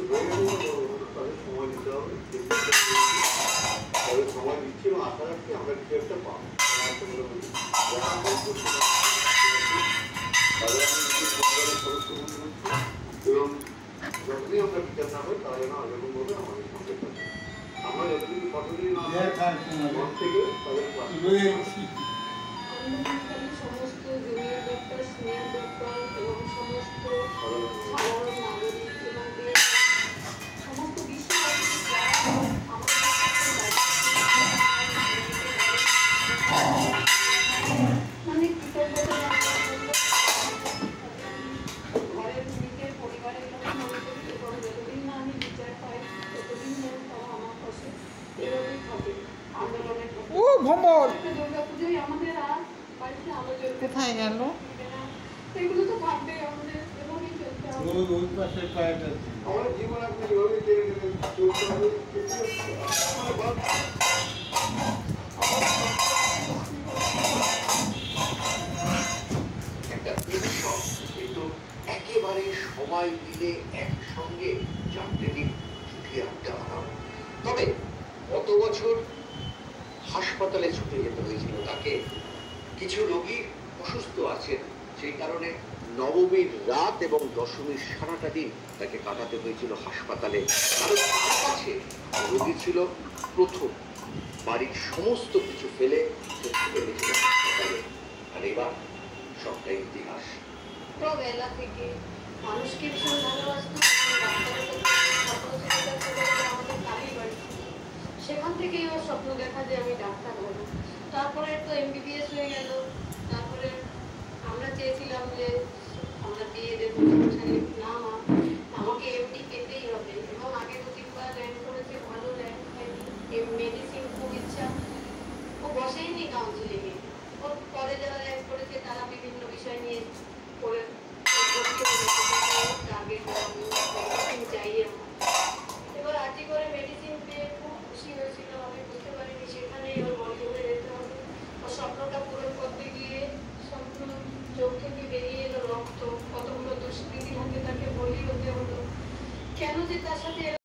তাদের সময় দিতে হবে, তাদের সময় দিচ্ছি এবং আশা রাখছি আমরা কিছু একটা পাবো। এবং যতদিন আমরা বিচার না হয় তারা যেন এরকম ভাবে আমাদের সঙ্গে থাকে। আমরা যতদিন কতদিন মন থেকে তাদের সমস্ত জুনিয়র ডক্টর, সিনিয়র ডক্টর এবং সমস্ত সাধারণ নাগরিক এবং সমস্ত বিশ্ববাসী মানে কৃতজ্ঞতা ঘরের নিজের পরিবারের কথা মনে করি এবং যতদিন না আমি বিচার পাই ততদিন যেন তারা আমার পাশে এভাবেই থাকে আন্দোলনের দুর্গাপুজোয় আমাদের আর বাড়িতে আলোচনা কোথায় গেল এগুলো তো থাকবেই আমাদের এভাবেই চলতে হবে। আমার জীবন আপনি যেভাবে চলতে হবে একটা উৎসব কিন্তু একেবারে সবাই মিলে একসঙ্গে 4টে দিন ছুটি আড্ডা মানানো। তবে গত বছর হাসপাতালে ছুটে যেতে হয়েছিল তাকে, কিছু রোগী অসুস্থ আছেন, সেই কারণে নবমীর রাত এবং দশমীর সারাটা দিন তাকে কাটাতে হয়েছিল হাসপাতালে। কারণ তার কাছে রোগী ছিল প্রথম, বাড়ির সমস্ত কিছু ফেলে সে ছুটে গেছিল হাসপাতালে। আর এবার সবটাই ইতিহাস। ছোটবেলা থেকে মানুষকে ভীষণ ভালোবাসতো, আমাদের কালী বাড়ি, সেখান থেকেই ওর স্বপ্ন দেখা যে আমি ডাক্তার হবো। তারপরে তো MBBS হয়ে গেল। তারপরে আমরা চেয়েছিলাম যে